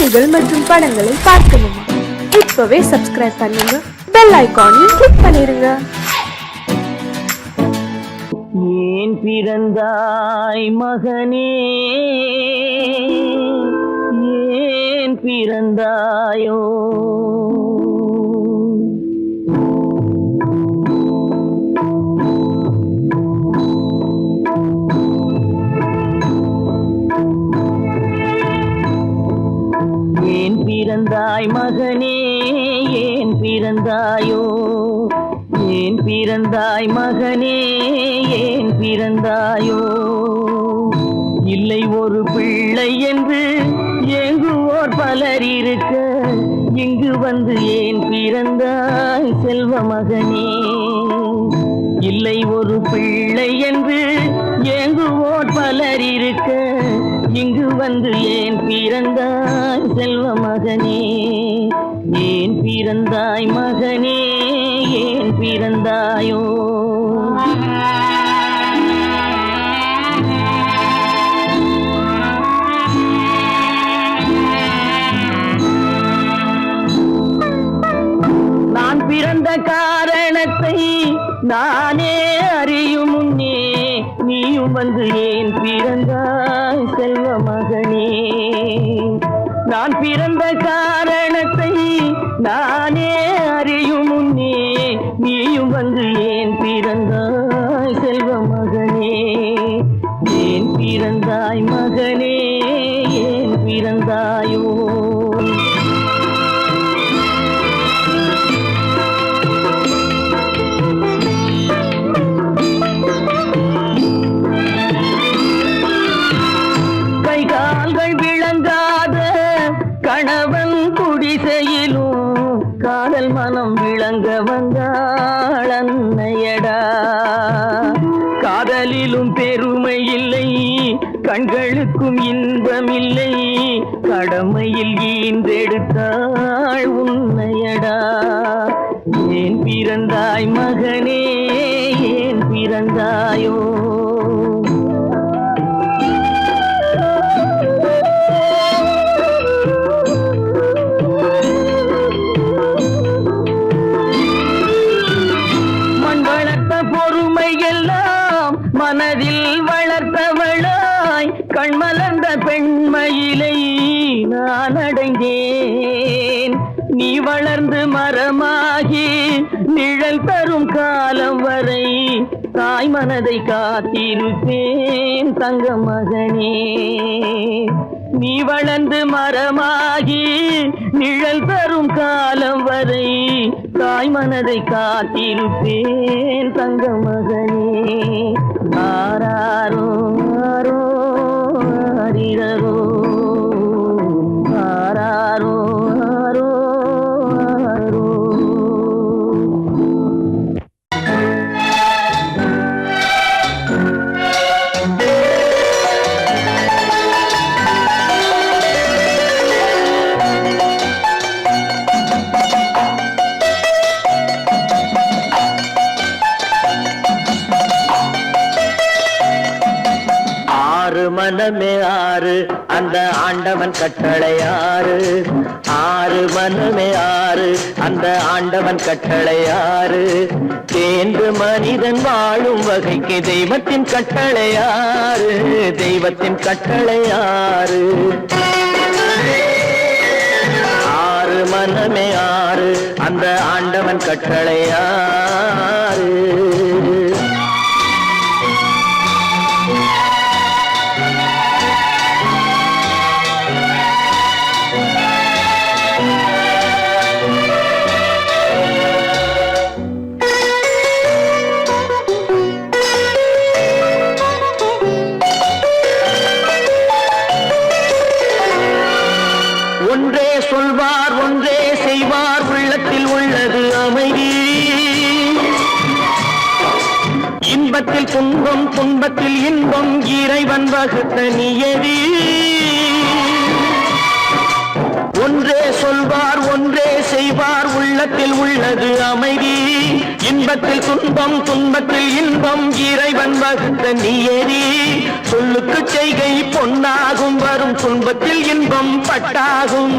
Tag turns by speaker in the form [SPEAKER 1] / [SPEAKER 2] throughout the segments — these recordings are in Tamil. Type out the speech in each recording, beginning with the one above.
[SPEAKER 1] செய்திகள் மற்றும் படங்களை பார்க்கணுமா? இப்பவே சப்ஸ்கிரைப் பண்ணுங்க, பெல் ஐகானையும் கிளிக் பண்ணிருங்க.
[SPEAKER 2] ஏன் பிறந்தாய் மகனே, ஏன் பிறந்தாயோ? ஏன் பிறந்தாய் மகனே, ஏன் பிறந்தாயோ? ஏன் பிறந்தாய் மகனே, ஏன் பிறந்தாயோ? இல்லை ஒரு பிள்ளை என்று ஏங்குவோர் பலர் இருக்க, இங்கு வந்து ஏன் பிறந்தாய் செல்வ மகனே? இல்லை ஒரு பிள்ளை என்று ஏங்குவோர் பலர் இருக்க, இங்கு வந்து ஏன் பிறந்தாய் செல்வ மகனே? ஏன் பிறந்தாய் மகனே, ஏன் பிறந்தாயோ? நான் பிறந்த காரணத்தை நானே அறியும் முன்னே நீயும் வந்து ஏன் பிறந்தாய் செல்வ மகனே? நான் பிறந்த காரணத்தை நானே அறியும் முன்னே நீயும் வந்து ஏன் பிறந்தாய் செல்வ மகனே? ஏன் பிறந்தாய் மகனே, ஏன் பிறந்தாயோ? கணவன் குடிசையிலும் காதல் மனம் விளங்க வந்தாள் அன்னையடா. காதலிலும் பெருமை இல்லை, கண்களுக்கும் இன்பம் இல்லை, கடமையில் ஈன்றெடுத்தாள் உன்னையடா. ஏன் பிறந்தாய் மகனே, ஏன் பிறந்தாயோ? மனதில் வளர்த்தவளாய் கண்மலர்ந்த பெண்மயிலை நான் அடைந்தேன். நீ வளர்ந்து மரமாகி நிழல் தரும் காலம் வரை தாய் மனதை காத்திருப்பேன் தங்க மகனே. நீ வளர்ந்து மரமாகி நிழல் தரும் காலம் வரை தாய் மனதை காத்திருப்பேன் தங்க மகனே. ஆராரோ ஆரோ ஆரிரரோ, ஆராரோ ஆரோ ஆரோ. மனமே ஆறு, அந்த ஆண்டவன் கட்டளை ஆறு. ஆறு மனமே ஆறு, அந்த ஆண்டவன் கட்டளை ஆறு. தேர்ந்து மனிதன் வாழும் வகைக்கு தெய்வத்தின் கட்டளை ஆறு, தெய்வத்தின் கட்டளை ஆறு. ஆறு மனமே ஆறு, அந்த ஆண்டவன் கட்டளை ஆறு. ஒன்றே சொல்வார், ஒன்றே செய்வார், உள்ளத்தில் உள்ளது அமைதி. இன்பத்தில் துன்பம், துன்பத்தில் இன்பம், இறைவன் வகுத்த நியதி. ஒன்றே சொல்வார், ஒன்றே செய்வார், உள்ளத்தில் உள்ளது அமைதி. இன்பத்தில் துன்பம் துன்பத்தில் இன்பம் இறைவன் வகுத்த நியதி சொல்லுக்கு செய்கை பொன்னாகும் வரும் துன்பத்தில் இன்பம் பட்டாகும்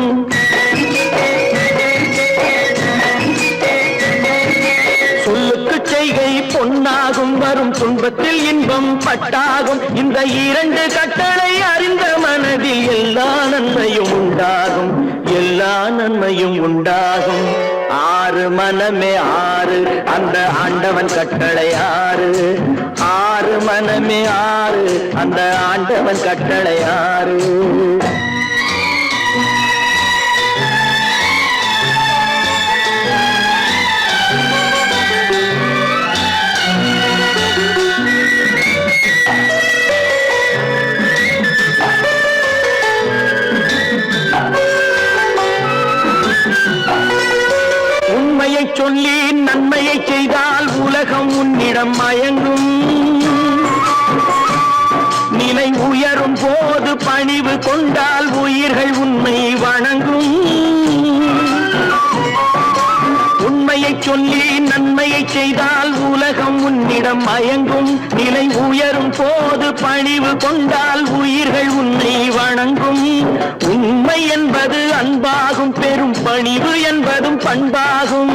[SPEAKER 2] சொல்லுக்கு செய்கை பொன்னாகும் வரும் துன்பத்தில் இன்பம் பட்டாகும் இந்த இரண்டு கட்டளை அறிந்த மனதில் எல்லா நன்மையும் உண்டாகும் எல்லா நன்மையும் உண்டாகும் ஆறு மனமே ஆறு அந்த ஆண்டவன் கட்டளை ஆறு ஆறு மனமே ஆறு அந்த ஆண்டவன் கட்டளை ஆறு சொல்லி நன்மையை செய்தால் உலகம் உன்னிடம் மயங்கும் நிலை உயரும் போது பணிவு கொண்டால் உயிர்கள் உன்னை வணங்கும் உண்மையை சொல்லி நன்மையை செய்தால் உலகம் உன்னிடம் மயங்கும் நிலை உயரும் போது பணிவு கொண்டால் உயிர்கள் உன்னை வணங்கும் உண்மை என்பது அன்பாகும் பெரும் பணிவு என்பதும் பண்பாகும்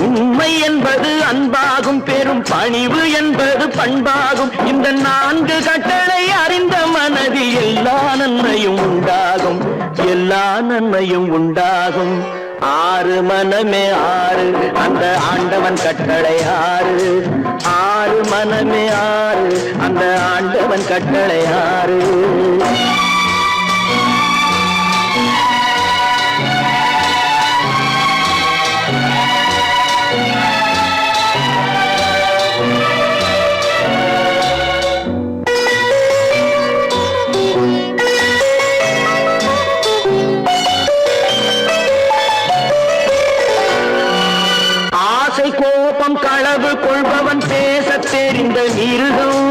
[SPEAKER 2] உண்மை என்பது அன்பாகும் பெரும் பணிவு என்பது பண்பாகும் இந்த நான்கு கட்டளை அறிந்த மனதில் எல்லா நன்மையும் உண்டாகும் எல்லா நன்மையும் உண்டாகும் ஆறு மனமே ஆறு அந்த ஆண்டவன் கட்டளை ஆறு ஆறு மனமே ஆறு அந்த ஆண்டவன் கட்டளை ஆறு கோபம் களவு கொள்பவன் பேச தெரிந்த மிருகம்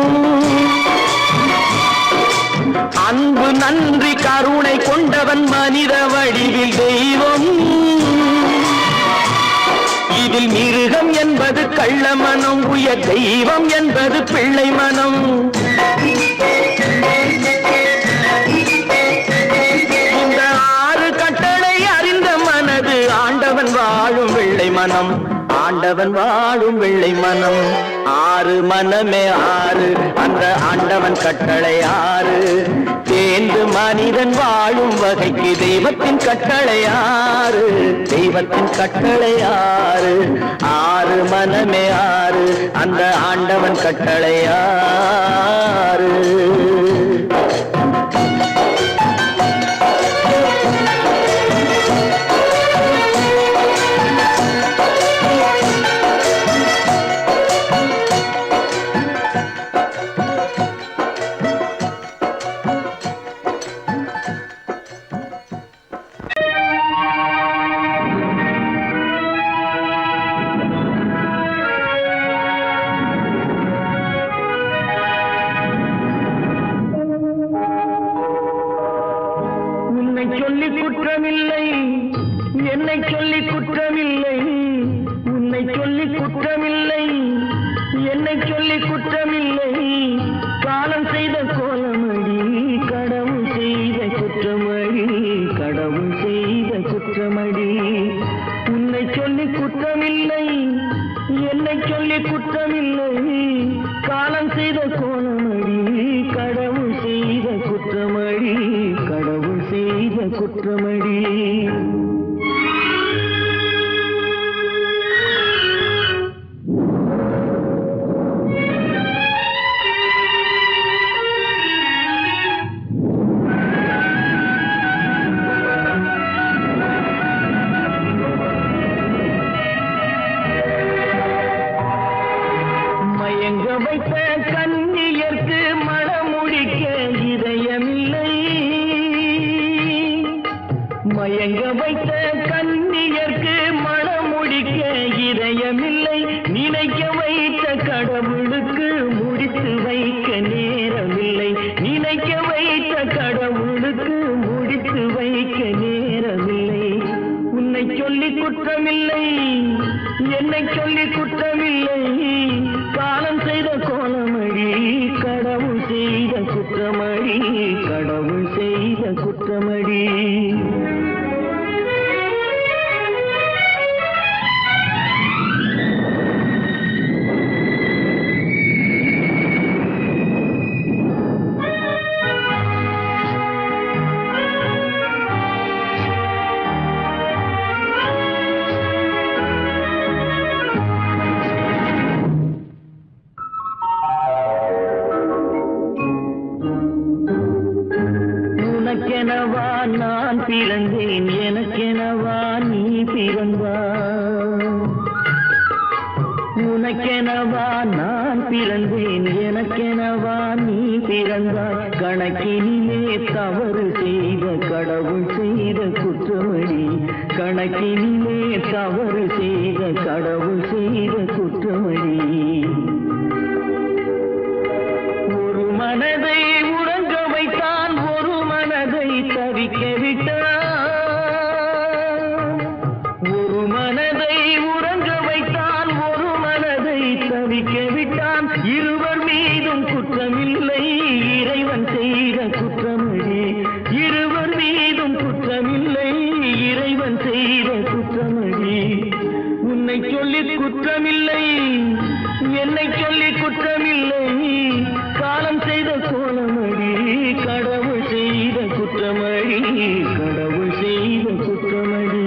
[SPEAKER 2] அன்பு நன்றி கருணை கொண்டவன் மனித வடிவில் தெய்வம் இதில் மிருகம் என்பது கள்ள மனம் உயர் தெய்வம் என்பது பிள்ளை மனம் இந்த ஆறு கட்டளை அறிந்த மனது ஆண்டவன் வாழும் வெள்ளை மனம் ஆண்டவன் வாழும் வெள்ளை மனம் ஆறு மனமே ஆறு அந்த ஆண்டவன் கட்டளை ஆறு தேர்ந்து மனிதன் வாழும் வகைக்கு தெய்வத்தின் கட்டளை ஆறு தெய்வத்தின் கட்டளை ஆறு ஆறு மனமே ஆறு அந்த ஆண்டவன் கட்டளை ஆறு சொல்லி குற்றமில்லை என்னை சொல்லி குற்றமில்லை உன்னை சொல்லி குற்றமில்லை என்னை சொல்லி குற்றமில்லை காலம் செய்த கோலமடி கடவுள் செய்த குற்றமடி கடவுள் செய்த குற்றமடி உன்னை சொல்லி குற்றமில்லை என்னை சொல்லி குற்றமில்லை காலம் செய்த கோலமடி கடவுள் செய்த குற்றமடி கடவுள் செய்த குற்றமடி உன்னை சொல்லி குற்றமில்லை, காலம் செய்த கோலமடி, கடவுள் செய்த குற்றமடி, கடவுள் செய்த குற்றமடி. உனக்கெனவா நான் பிறந்தேன், எனக்கெனவா நீ பிறந்தாய். உனக்கெனவா நான் பிறந்தேன், எனக்கெனவா நீ பிறந்தாய். கணக்கினிலே தவறு செய்த கடவுள் செய்த குற்றமடி, கணக்கினிலே தவறு செய்த கடவுள் செய்த குற்றமடி. ஒரு மனதை உறங்க வைத்தான், ஒரு மனதை தவிக்க விட்டான். ஒரு மனதை உறங்க வைத்தான், ஒரு மனதை தவிக்க விட்டான். இருவர் மீதும் குற்றமில்லை, இறைவன் செய்த குற்றமடி. இருவர் மீதும் குற்றமில்லை, இறைவன் செய்த குற்றமடி. உன்னை சொல்லி குற்றமில்லை, என்னை சொல்லி குற்றமில்லை, காலம் செய்த கோலமடி, கடவுள் செய்த குற்றமடி, கடவுள் செய்த குற்றமடி.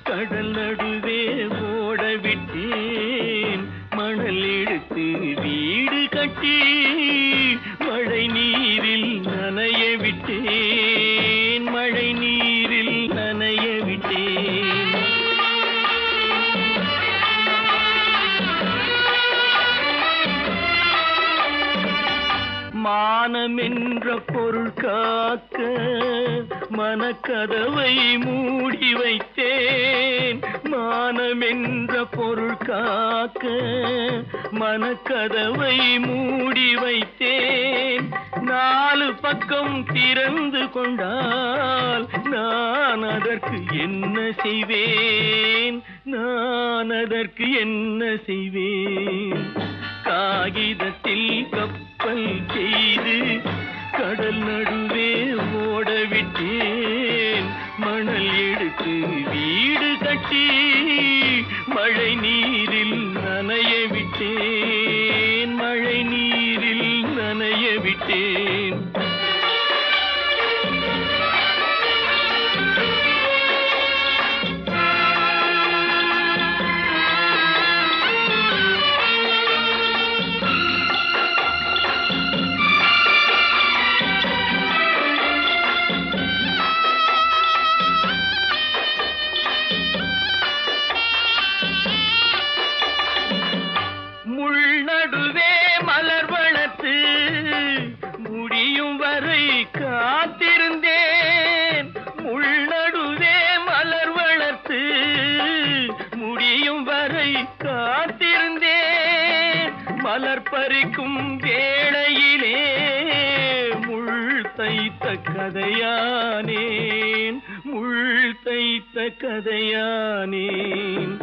[SPEAKER 2] கடல் நடுவே ஓட விட்டேன், மணல் எடுத்து வீடு கட்டி, மழை நீரில் நனைய விட்டேன், மழை நீரில் நனைய விட்டேன். மானம் என்ற பொருள் காக்க மனக்கதவை மூடி வைத்தேன். மானம் என்ற பொருள் காக்க மனக்கதவை மூடி வைத்தேன். நாலு பக்கம் திறந்து கொண்டால் நான் அதற்கு என்ன செய்வேன், நான் அதற்கு என்ன செய்வேன். காகிதத்தில் கப்பல் செய்து கடல் நடுவே ஓட விட்டேன், மணல் எடுத்து வீடு கட்டி, மழை நீரில் நனைய விட்டேன், மழை நீரில் நனைய விட்டேன். முள்நடுவே மலர் வளர்த்து முடியும் வரை காத்திருந்தேன். முள்நடுவே மலர் வளர்த்து முடியும் வரை காத்திருந்தேன். மலர் பறிக்கும் வேளையிலே முள் தைத்த கதையானேன், முள் தைத்த கதையானேன்.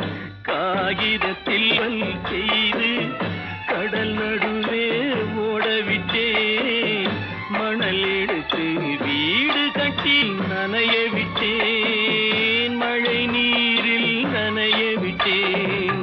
[SPEAKER 2] காகிதத்தில் செய்து கடல் நடுவே ஓடவிட்டேன், மணல் எடுத்து வீடு கட்டி நனைய விட்டேன், மழை நீரில் நனைய விட்டேன்.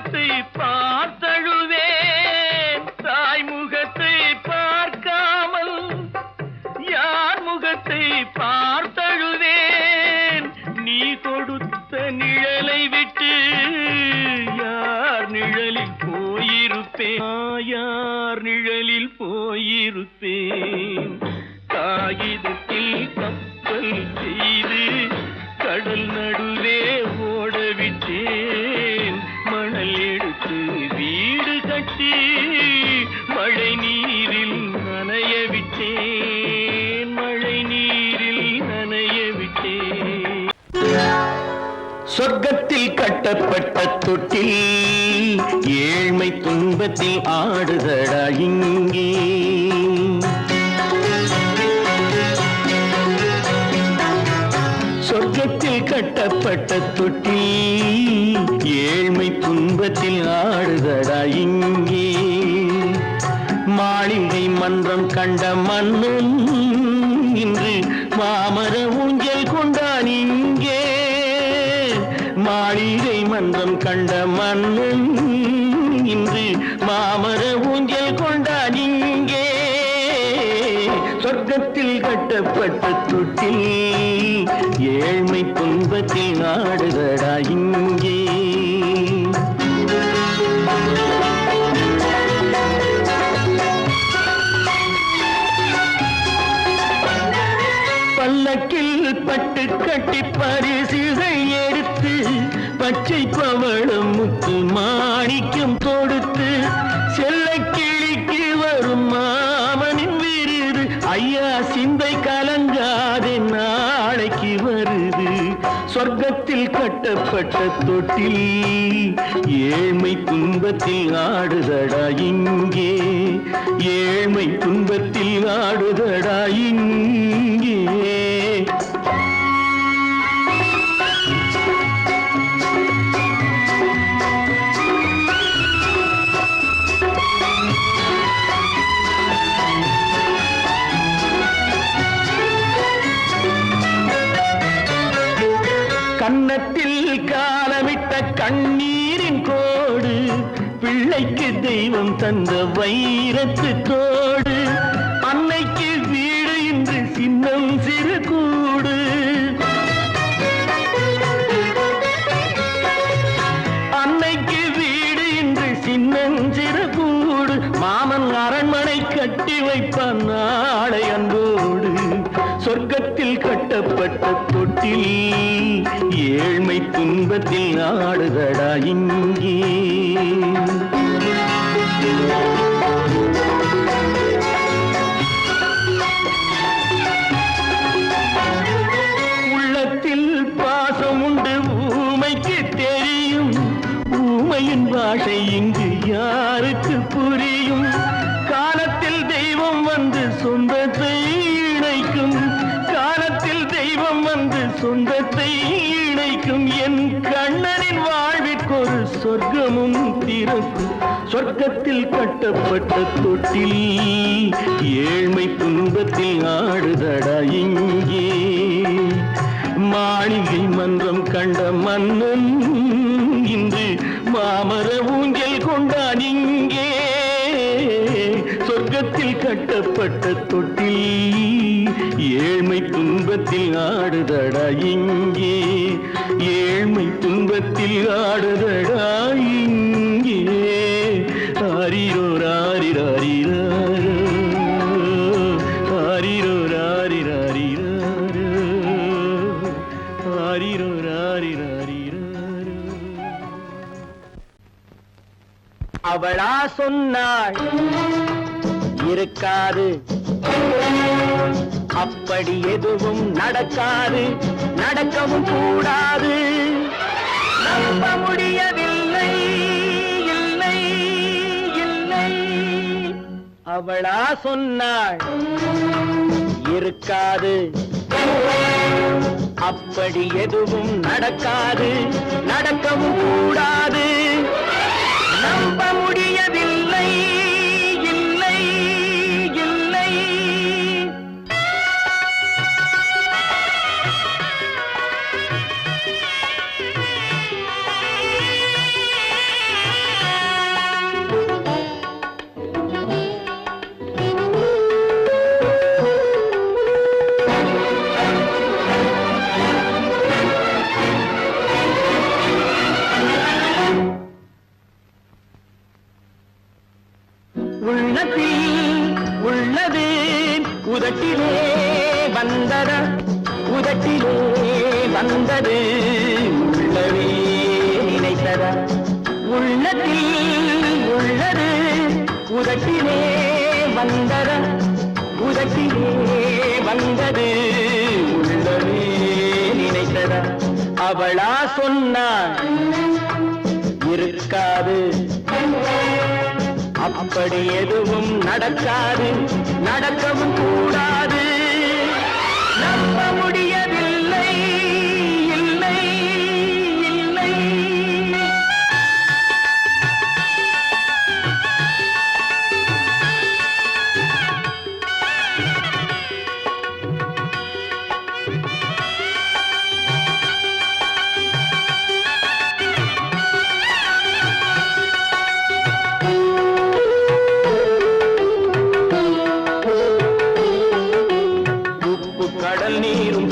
[SPEAKER 2] முகத்தை பார்த்தழுவேன் தாய் முகத்தை பார்க்காமல் யார் முகத்தை பார்த்தழுவேன் நீ கொடுத்த நிழலை விட்டு யார் நிழலில் போயிருப்பேன் யார் நிழலில் போயிருப்பேன் காகிதத்தில் கப்பல் செய்து கடல் நடுவே ஓடவிட்டேன் மணல் எடுத்து வீடு கட்டி மழை நீரில் நனைய விட்டேன் மழை நீரில் நனைய விட்டேன் சொர்க்கத்தில் கட்டப்பட்ட தொட்டில் ஏழ்மை துன்பத்தில் ஆடுதடா இங்கே சொர்க்கத்தில் கட்டப்பட்ட தொட்டில் ஏழ்மை துன்பத்தில் ஆடுதடா இங்கே மாளிகை மன்றம் கண்ட மன்னன் இன்று மாமர ஊஞ்சல் கொண்டான் இங்கே மாளிகை மன்றம் கண்ட மன்னன் இன்று மாமர ஊஞ்சல் கொண்டான் இங்கே சொர்க்கத்தில் கட்டப்பட்ட தொட்டில் ஏழ்மை துன்பத்தில் ஆடுதடா இங்கே பல்லக்கில் பட்டு கட்டி பரிசுகள் எடுத்து பச்சை பவளம் முத்து மாணிக்கம் தொடுத்து செல்ல கிளிக்கு வரும் மாமனின் விருது ஐயா சிந்தை கலங்காதே நாளைக்கு வருது சொர்க்கத்தில் கட்டப்பட்ட தொட்டில் ஏழ்மை துன்பத்தில் ஆடுதடா இங்கே ஏழ்மை துன்பத்தில் ஆடுதடா இங்கே கன்னத்தில் காலமிட்ட கண்ணீரின் கோடு பிள்ளைக்கு தெய்வம் தந்த வைரத்து தோடு அன்னைக்கு வீடு இன்று சின்னம் சிறு கூடு அன்னைக்கு வீடு இன்று சின்னம் சிறு கூடு மாமன் அரண்மனை கட்டி வைப்பான் நாளை அன்போடு சொர்க்கத்தில் கட்டப்பட்ட தொட்டில் ஏழ்மை துன்பத்தில் ஆடுதடா இங்கே உள்ளத்தில் பாசம் உண்டு ஊமைக்கு தெரியும் ஊமையின் பாஷை இங்கு யாருக்கு புரியும் காலத்தில் தெய்வம் வந்து சொந்தத்தை இணைக்கும் காலத்தில் தெய்வம் வந்து சொந்தத்தை இணைக்கும் என் கண்ணனின் வாழ்விற்கொரு சொர்க்கமும் திறக்கும் சொர்க்கத்தில் கட்டப்பட்ட தொட்டில் ஏழ்மை துன்பத்தில் ஆடுதடா இங்கே மாளிகை மன்றம் கண்ட மன்னன் இன்று மாமர ஊஞ்சல் கொண்டான் இங்கே சொர்க்கத்தில் கட்டப்பட்ட தொட்டில் ஏழ்மை துன்பத்தில் ஆடுதடா இங்கே ஏழ்மை துன்பத்தில் ஆடுதடா இங்கே ஆரிரோ ராரிராரிரோ ஆரிரோ ராரிராரிரோ ஆரிரோ ராரிராரிரோ அவளா சொன்னாள் இருக்காது அப்படி எதுவும் நடக்காது நடக்கவும் கூடாது நம்ப முடியவில்லை இல்லை இல்லை அவளா சொன்னாள் இருக்காது அப்படி எதுவும் நடக்காது நடக்கவும் கூடாது நம்ப முடியவில்லை இல்லை இல்லை நினைத்ததா உள்ளத்தில் உள்ளது உதட்டிலே வந்ததா உதட்டிலே வந்தது உள்ளமே நினைத்ததா அவளா சொன்னாள் இருக்காது அப்படி எதுவும் நடக்காது நடக்கவும் கூடாது நம்ப முடியவில்லை இல்லை இல்லை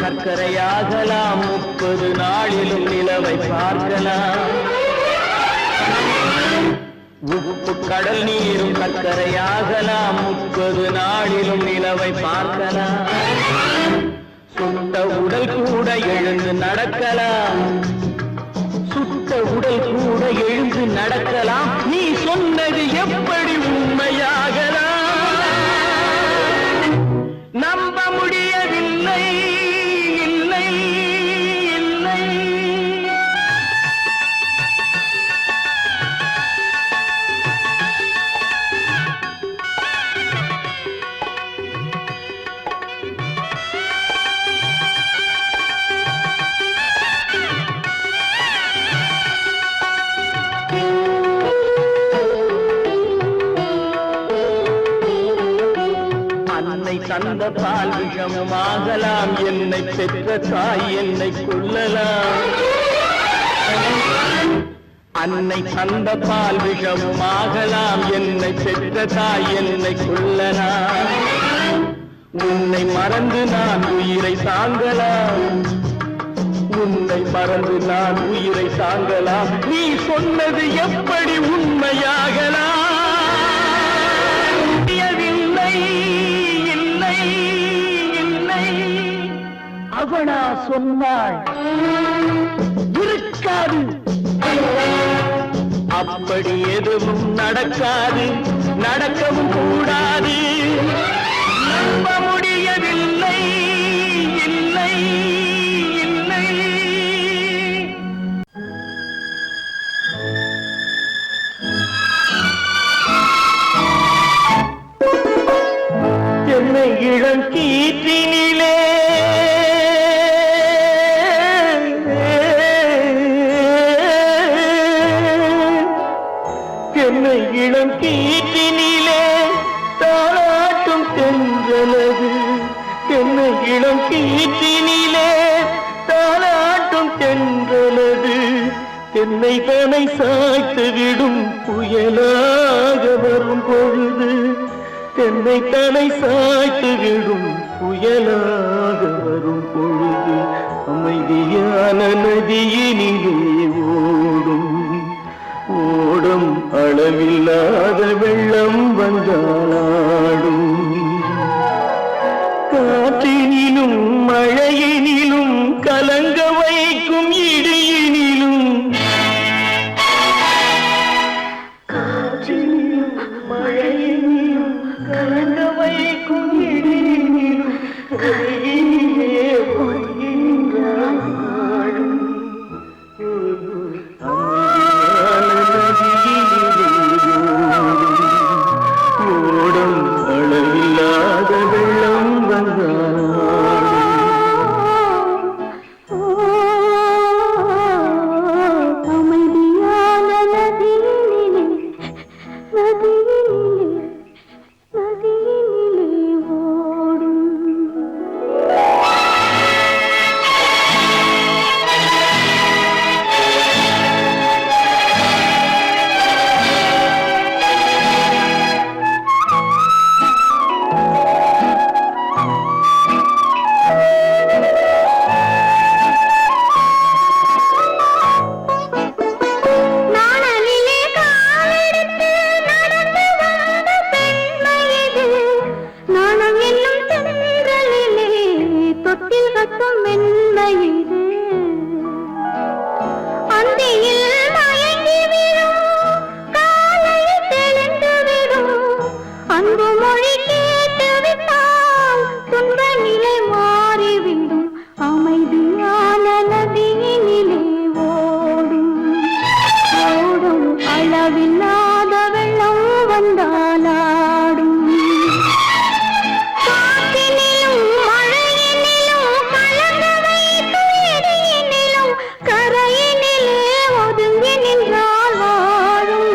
[SPEAKER 2] சர்க்கரையாகலாம் 30 நாளிலும் நிலவை பார்க்கலாம் உப்பு கடல் நீரும் சர்க்கரையாகலாம் 30 நாளிலும் நிலவை பார்க்கலாம் சுட்ட உடல் கூட எழுந்து நடக்கலாம் சுட்ட உடல் கூட எழுந்து நடக்கலாம் நீ சொன்னது எப்படி உண்மையாகலாம் நம்ப முடியவில்லை தந்த பால் விஷமாகலாம் என்னை பெற்ற தாய் என்னை கொல்லலாம் அன்னை தந்த பால் விஷமாகலாம் என்னை பெற்ற தாய் என்னை கொல்லலாம் உன்னை மறந்து நான் உயிரை தாங்கலாம் உன்னை மறந்து நான் உயிரை தாங்கலாம் நீ சொன்னது எப்படி உண்மையாகலாம் அவனா சொன்னாள் இருக்காது அப்படி எதுவும் நடக்காது நடக்கவும் கூடாது நம்ப முடியவில்லை இல்லை இல்லை என்னை இளங்கீற்றினிலே என்னை இளம் கீற்றினிலே தாளாட்டும் தென்றலது என்னை இளம் கீற்றினிலே தாளாட்டும் தென்றலது என்னை தனை சாய்த்து விடும் புயலாக வரும் பொழுது என்னை தனை சாய்த்து விடும் புயலாக வரும் பொழுது அமைதியான நதியினிலே ஓடும் ஓடும் அளவில்லாத வெள்ளம் வந்தாடும் காற்றினிலும் மழையினிலும் கலங்க வைக்கும் இடியினிலும் காற்றினிலும் மழையினிலும் கலங்க வைக்கும் இடியினிலும் கையினிலே பொய்கின்றான் ஓடும்
[SPEAKER 1] நிலவில்லாத வெள்ளம் வந்தாலாடும் காற்றினிலும் மழையினிலும் கலந்து வைக்கும் இடியினிலும் கரையினிலே ஒதுங்கி நின்றால் வாழும்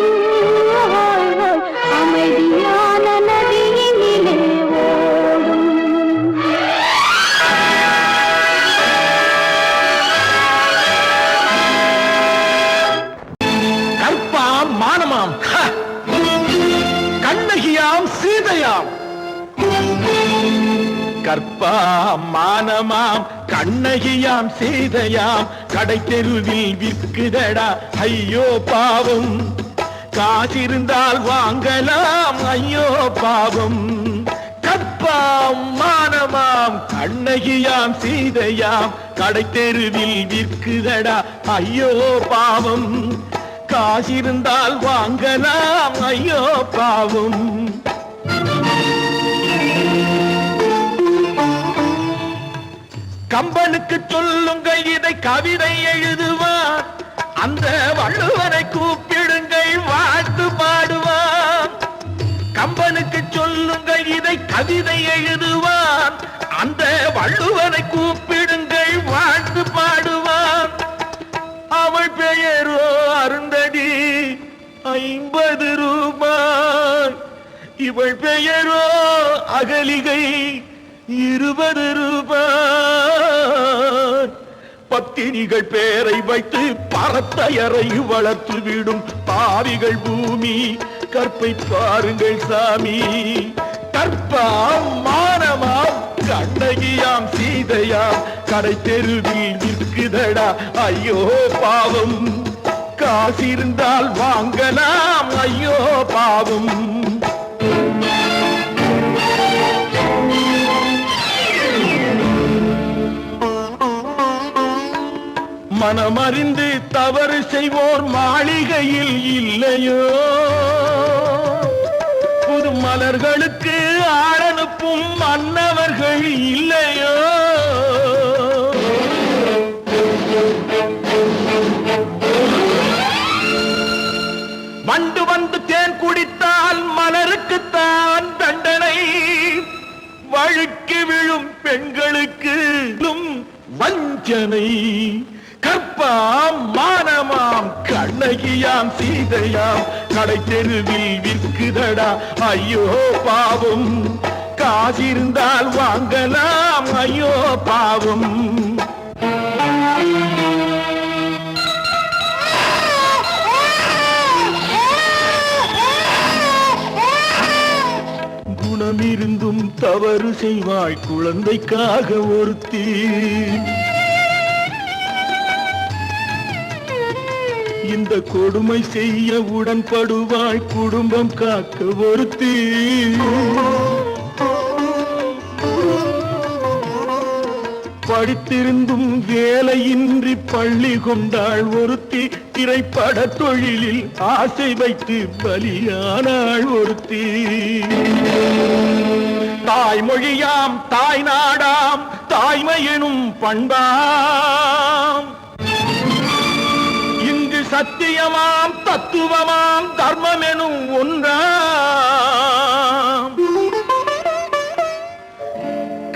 [SPEAKER 1] அமைதியான நதியினிலே ஓடும்
[SPEAKER 2] கற்பாம் மானமாம் கண்ணகியாம் சீதையாம் கற்பாம் மானமாம் கண்ணகியாம் சீதையாம் கடை தெருவில் விற்குதடா ஐயோ பாவம் காசிருந்தால் வாங்கலாம் ஐயோ பாவம் கற்பாம் மானமாம் கண்ணகியாம் சீதையாம் கடை தெருவில் விற்குதடா ஐயோ பாவம் காசிருந்தால் வாங்கலாம் ஐயோ பாவம் கம்பனுக்கு சொல்லுங்கள் இதை கவிதை எழுதுவான் அந்த வள்ளுவரை கூப்பிடுங்கள் வாழ்த்து பாடுவான் கம்பனுக்கு சொல்லுங்கள் இதை கவிதை எழுதுவான் அந்த வள்ளுவரை கூப்பிடுங்கள் வாழ்த்து பாடுவான் அவள் பெயரோ அருந்ததி 50 ரூபாய் இவள் பெயரோ அகலிகை 20 ரூபாய் பத்தினிகள் பேரை வைத்து பரத்தையரை வளர்த்து விடும் பாவிகள் பூமி கற்பை பாருங்கள் சாமி கற்பாம் மானமாம் கண்ணகியாம் சீதையாம் கடை தெருவில் விற்குதடா ஐயோ பாவம் காசிருந்தால் வாங்கலாம் ஐயோ பாவம் மனமறிந்து தவறு செய்வோர் மாளிகையில் இல்லையோ புது மலர்களுக்கு ஆளனுப்பும் மன்னவர்கள் இல்லையோ வண்டு வந்து தேன் குடித்தால் மலருக்குத்தான் தண்டனை வழுக்கி விழும் பெண்களுக்கு வஞ்சனை கற்பாம் மானமாம் கண்ணகியாம் சீதையாம் கடை தெருவில் விற்குதடா ஐயோ பாவம் காசிருந்தால் வாங்கலாம் ஐயோ பாவம் குணமிருந்தும் தவறு செய்வாய் குழந்தைக்காக ஒருத்தி இந்த கொடுமை செய்ய உடன்படுவாய் குடும்பம் காக்க ஒருத்தி படித்திருந்தும் வேலையின்றி பள்ளி கொண்டாள் ஒருத்தி திரைப்பட தொழிலில் ஆசை வைத்து பலியானாள் ஒருத்தி தாய்மொழியாம் தாய் நாடாம் தாய்மையெனும் பண்பாம் சத்தியமாம் தத்துவமாம் தர்மம் எனும் ஒன்றாம்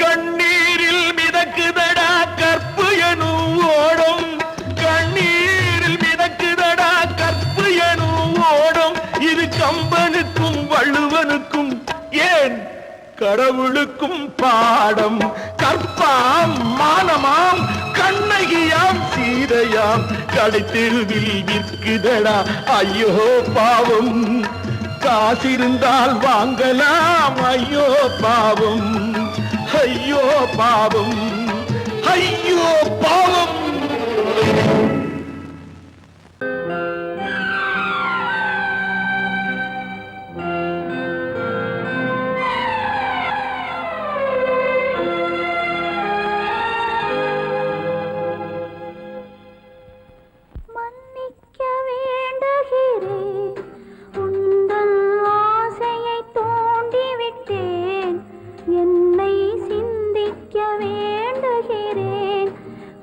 [SPEAKER 2] கண்ணீரில் மிதக்குதடா கற்பு எனும் ஓடும் கண்ணீரில் மிதக்குதடா கற்பு எனும் ஓடும் இது கம்பனுக்கும் வள்ளுவனுக்கும் ஏன் கடவுளுக்கும் பாடம் கற்பாம் மானமாம் கண்ணகியாம் சீதையாம் கடை தெருவில் விற்குதடா ஐயோ பாவம் காசிருந்தால் வாங்கலாம் ஐயோ பாவம் ஐயோ பாவம் ஐயோ பாவம்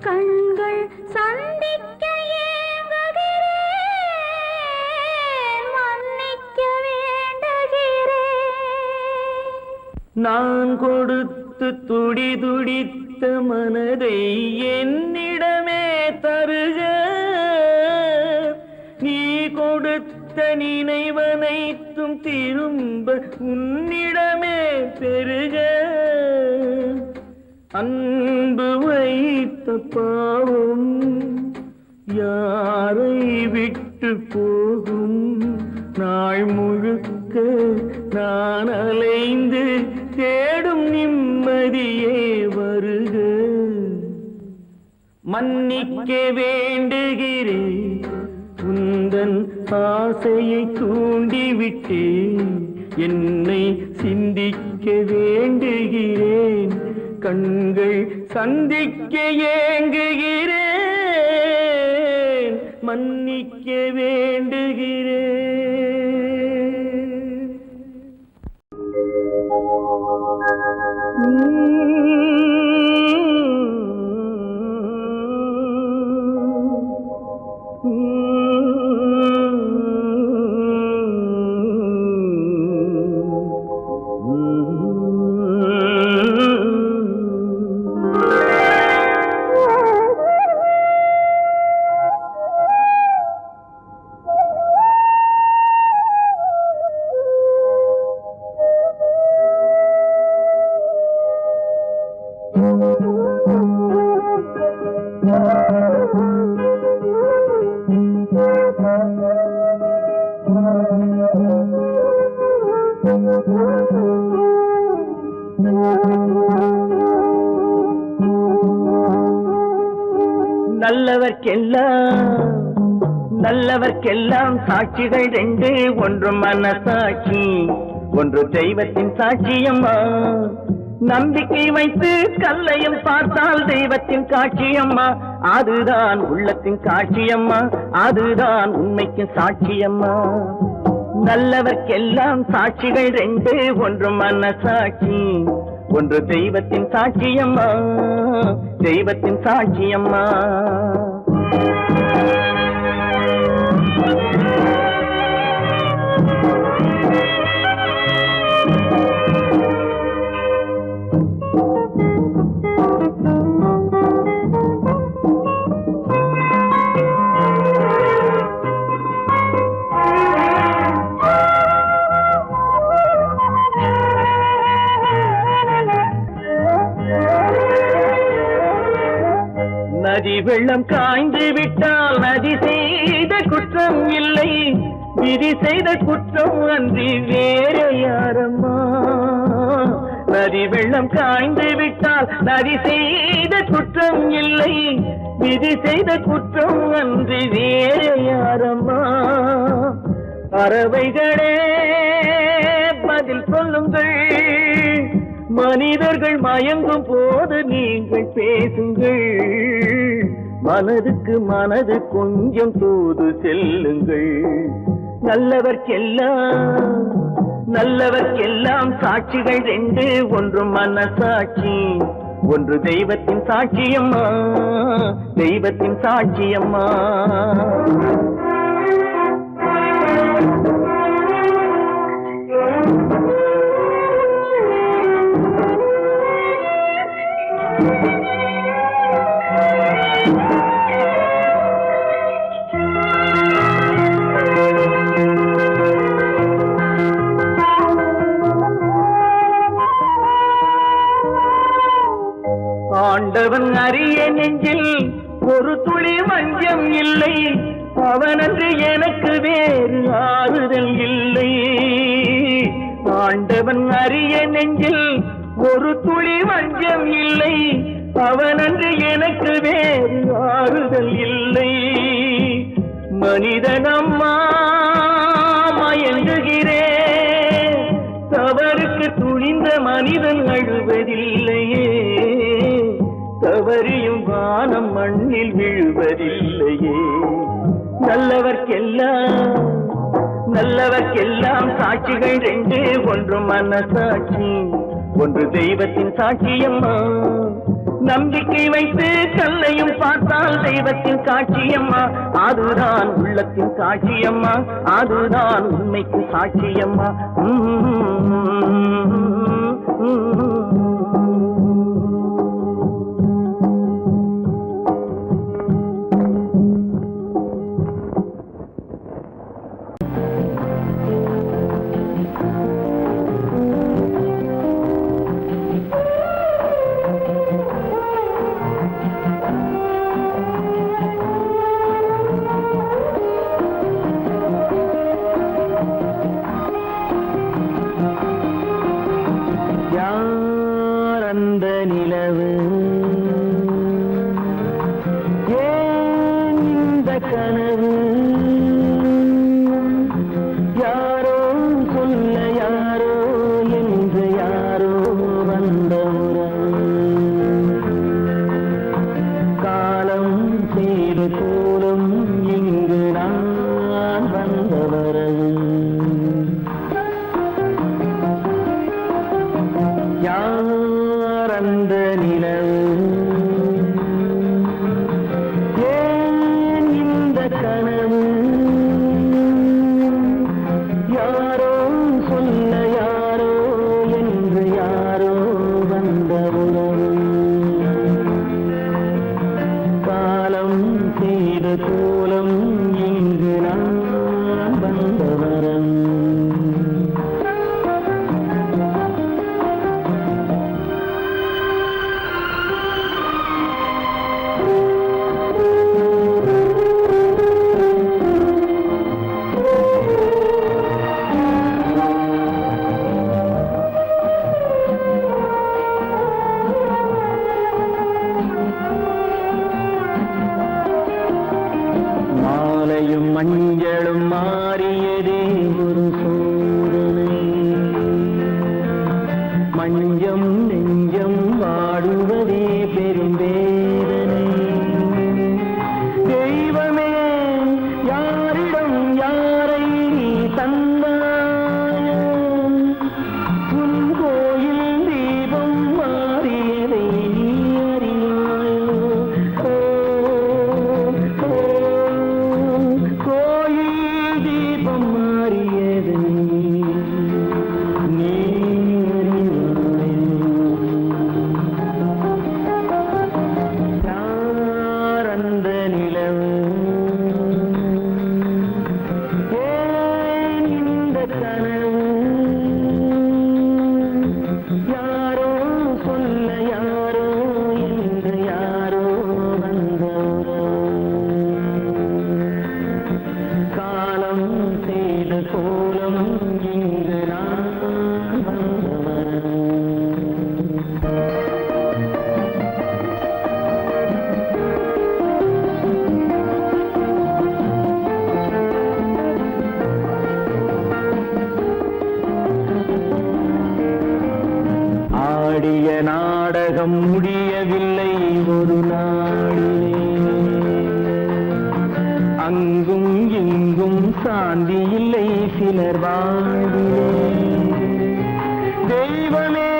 [SPEAKER 1] கண்கள் சந்திக்க
[SPEAKER 2] நான் கொடுத்து துடி துடித்த மனதை என்னிடமே தருக, நீ கொடுத்த நினைவனைத்தும் திரும்ப உன்னிடமே பெருக. அன்பு வைத்த பாவம் யாரை விட்டு போகும், நாள் முழுக்க நான் அலைந்து தேடும் நிம்மதியே வருக. மன்னிக்க வேண்டுகிறேன், உந்தன் ஆசையை தூண்டிவிட்டேன், என்னை சிந்திக்க வேண்டுகிறேன், கண்கள் சந்திக்க ஏங்குகிறேன், மன்னிக்க வேண்டுகிறேன். நல்லவர்க்கெல்லாம் சாட்சிகள் ரெண்டு, ஒன்று மனசாட்சி, ஒன்று தெய்வத்தின் சாட்சியம்மா. நம்பிக்கை வைத்து கல்லையும் பார்த்தால் தெய்வத்தின் காட்சியம்மா, அதுதான் உள்ளத்தின் காட்சியம்மா, அதுதான் உண்மைக்கு சாட்சியம்மா. நல்லவர்க்கெல்லாம் சாட்சிகள் ரெண்டு, ஒன்று மனசாட்சி, ஒன்று தெய்வத்தின் சாட்சியம்மா, தெய்வத்தின் சாட்சியம்மா. நதி வெள்ளம் காய்ந்து விட்டால் நதி செய்த குற்றம் இல்லை, விதி செய்த குற்றம் அன்றி வேற யாரம்மா. நதி வெள்ளம் காய்ந்து விட்டால் நதி செய்த குற்றம் இல்லை, விதி செய்த குற்றம் அன்றி வேற யாரம்மா. பறவைகளே பதில் சொல்லுங்கள், மனிதர்கள் மயங்கும் போது நீங்கள் பேசுங்கள், மனதுக்கு மனது கொஞ்சம் தூது செல்லுங்கள். நல்லவர்க்கெல்லாம் சாட்சிகள் ரெண்டு, ஒன்று மனசாட்சி, ஒன்று தெய்வத்தின் சாட்சியம்மா, தெய்வத்தின் சாட்சியம்மா. ஆண்டவன் அறிய நெஞ்சில் ஒரு துளி வஞ்சம் இல்லை, அவனன்று எனக்கு வேறு ஆறுதல் இல்லை. ஆண்டவன் அறிய நெஞ்சில் ஒரு துளி வஞ்சம் இல்லை, அவனன்று எனக்கு வேறு ஆறுதல் இல்லை. மனிதனம்மா மயங்குகிறேன், தவறுக்கு துணிந்த மனிதன் அழுவதில்லையே, தவறியும் வானம் மண்ணில் விழுவதில்லையே. நல்லவர்க்கெல்லாம் சாட்சிகள் ரெண்டு, ஒன்று மனசாட்சி, ஒன்று தெய்வத்தின் சாட்சியம்மா. நம்பிக்கை வைத்து கல்லையும் பார்த்தால் தெய்வத்தின் காட்சியம்மா, அதுதான் உள்ளத்தின் காட்சியம்மா, அதுதான் உண்மைக்கு சாட்சியம்மா. மஞ்சளும் மாறியதே ஒரு சோதனை, மஞ்சம் நெஞ்சம் வாடுவதே பெரும் வேதனை. தெய்வமே யாரிடம் யாரை நீ தந்தாயோ, உன் கோயில் தீபம் மாறியதை நீ அறியாயோ. கோயில் தீபம் மாறியதை நீ அறியாயோ. யார் அந்த நிலவு, ஏன் இந்த கனவு, யாரோ சொல்ல யாரோ என்று யாரோ வந்த காலம் செய்த கோலம் இங்கு நான் வந்தவன். ஆடிய நாடகம் முடியவில்லை ஒரு நாளிலே, அங்கும் இங்கும் சாந்தி இல்லை சிலர் வாழ்விலே. தெய்வமே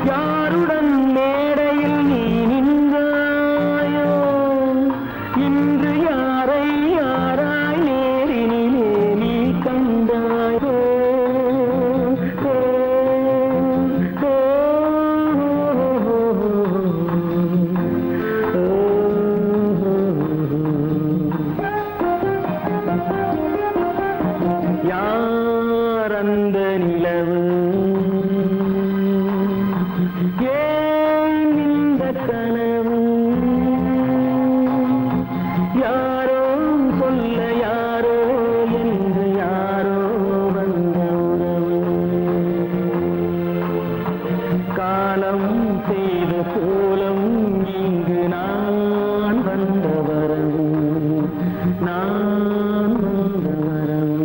[SPEAKER 2] யாருடன் மேடையில் நீ நின்றாயோ, இன்று யாரை யாராய் நேரினிலே நீ கண்டாயோ. யார் அந்த நிலவு, ஏன் இந்த கனவு, யாரோ சொல்ல யாரோ என்று யாரோ வந்த உறவு. காலம் செய்த கோலம் இங்கு நான் வந்த வரவு, நான் வந்த வரவு.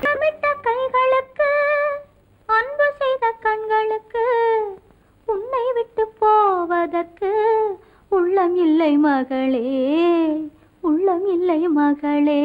[SPEAKER 3] தமிட்ட கைகளுக்கு அன்பு செய்த கண்களுக்கு உன்னை விட்டு போவதற்கு உள்ளம் இல்லை மகளே, உள்ளம் இல்லை மகளே.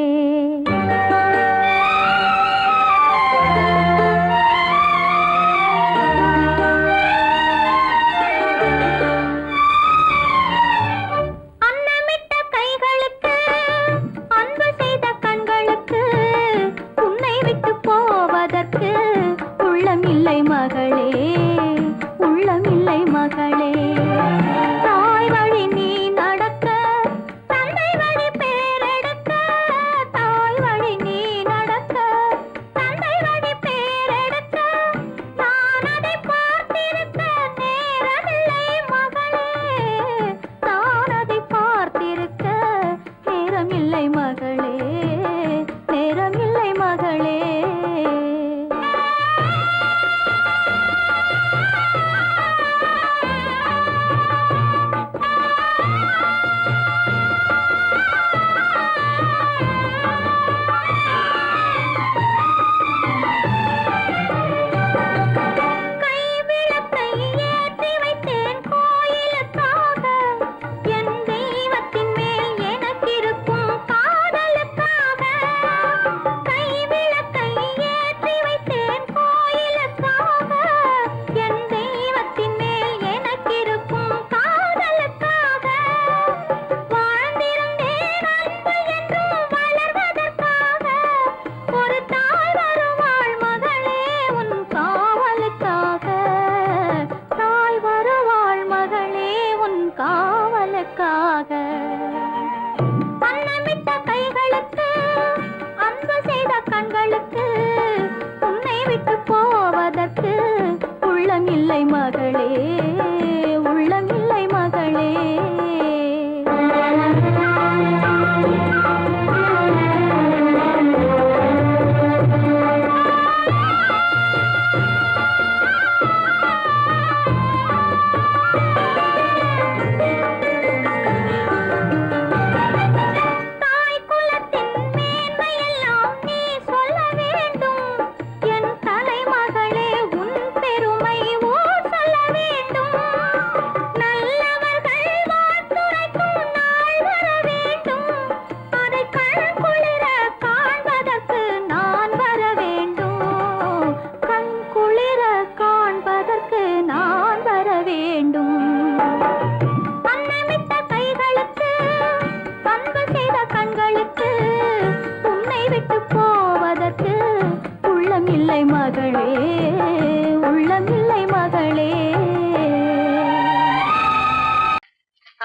[SPEAKER 3] உள்ளமில்லை மகளே.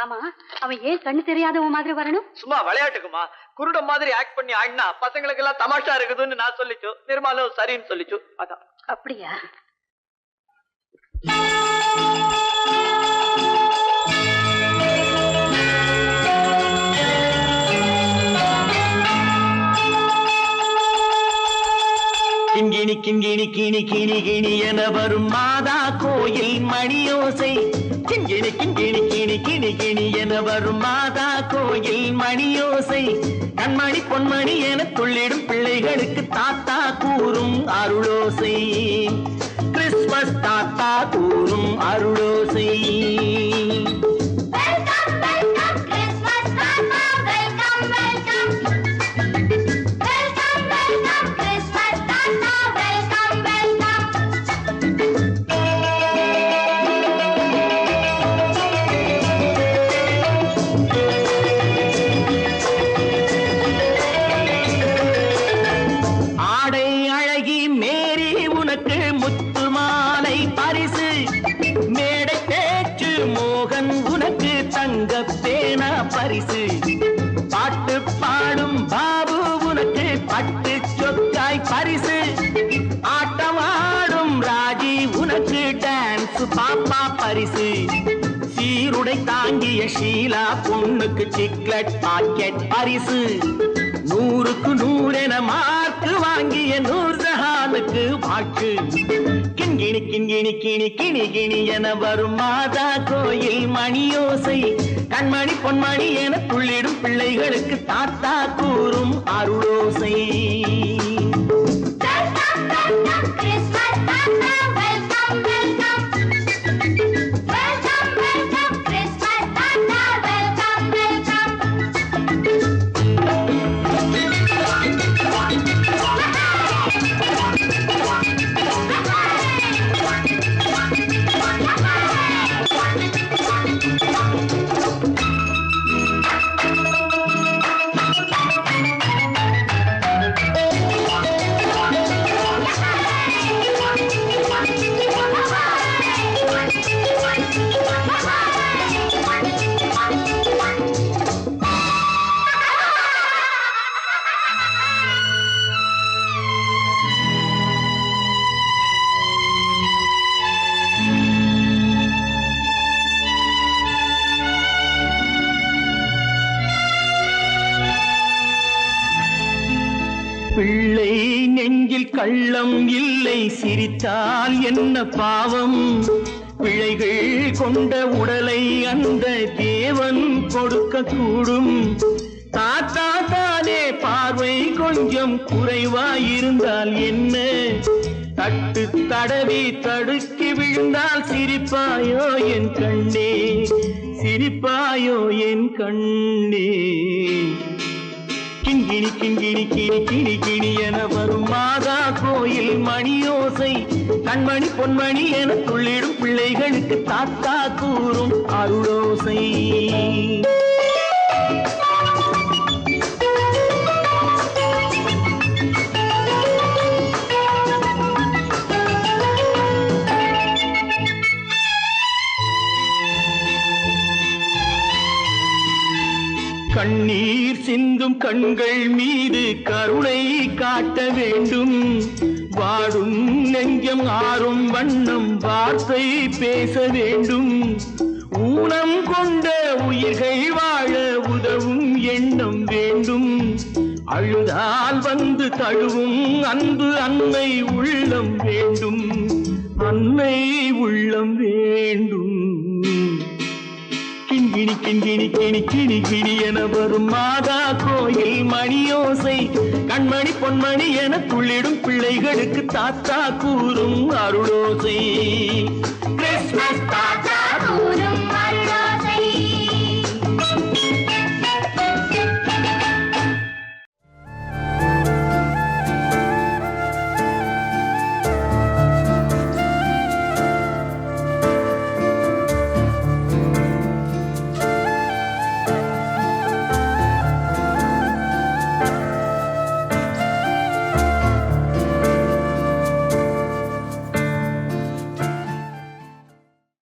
[SPEAKER 4] ஆமா, அவன் ஏன் கண்ணு தெரியாதவன் மாதிரி வரணும்?
[SPEAKER 5] சும்மா விளையாட்டுக்குமா, குருட மாதிரி ஆக்ட் பண்ணி ஆடினா பசங்களுக்கு எல்லாம் தமாஷா இருக்குதுன்னு நான் சொல்லிச்சு. நிர்மலும் சரின்னு சொல்லிச்சு. அதான்.
[SPEAKER 4] அப்படியா?
[SPEAKER 2] கிண்கிணி கிண்கிணி கிணி கிணி கிணி என வரும் மாதா கோயில் மணியோசை. கிண்கிணி கிண்கிணி கிணி கிணி கிணி என வரும் மாதா கோயில் மணியோசை. கண்மணி பொன்மணி என துள்ளிடும் பிள்ளைகளுக்கு தாத்தா கூறும் அருளோசை. கிறிஸ்துமஸ் தாத்தா கூறும் அருளோசை. பரிசு பாட்டு பாடும் பாபு உனக்கு பட்டு சொக்காய் பரிசு. ஆட்டமாடும் ராஜி உனக்கு டான்ஸ் பாப்பா பரிசு. சீருடை தாங்கிய ஷீலா பொண்ணுக்கு சிக்லெட் பாக்கெட் பரிசு. 100க்கு 100 என மார்க்கு வாங்கிய நூர்ஜஹானுக்கு வாழ்த்து. கிண்கிணி கிண்கிணி கிணி கிணி கிணி என வரும் மாதா கோயில் மணியோசை. கண்மணி பொன்மணி என துள்ளிடும் பிள்ளைகளுக்கு தாத்தா கூறும் அருளோசை. பிள்ளை நெஞ்சில் கள்ளம் இல்லை, சிரித்தால் என்ன பாவம். பிழைகள் கொண்ட உடலை அந்த தேவன் கொடுக்க கூடும். தாத்தா தானே பார்வை கொஞ்சம் குறைவாயிருந்தால் என்ன? தட்டு தடவி தடுக்கி விழுந்தால் சிரிப்பாயோ என் கண்ணே, சிரிப்பாயோ என் கண்ணே. கிண்கிணி கிண்கிணி கிணி கிணி கிணி என வரும் மாதா கோயில் மணியோசை. கண்மணி பொன்மணி என துள்ளிடும் பிள்ளைகளுக்கு தாத்தா கூறும் அருளோசை. கண்ணீர் சிந்தும் கண்கள் மீது கருணை காட்ட வேண்டும். வாடும் நெஞ்சம் ஆறும் வண்ணம் வார்த்தை பேச வேண்டும். ஊனம் கொண்ட உயிர்கள் வாழ உதவும் எண்ணம் வேண்டும். அழுதால் வந்து தழுவும் அன்பு அன்னை உள்ளம் வேண்டும், அன்னை உள்ளம் வேண்டும். கிண்கிணி கிண்கிணி கிணி கிணி கிணி என வரும் மாதா கோயில் மணியோசை. கண்மணி பொன்மணி என துள்ளிடும் பிள்ளைகளுக்கு தாத்தா கூறும் அருளோசை.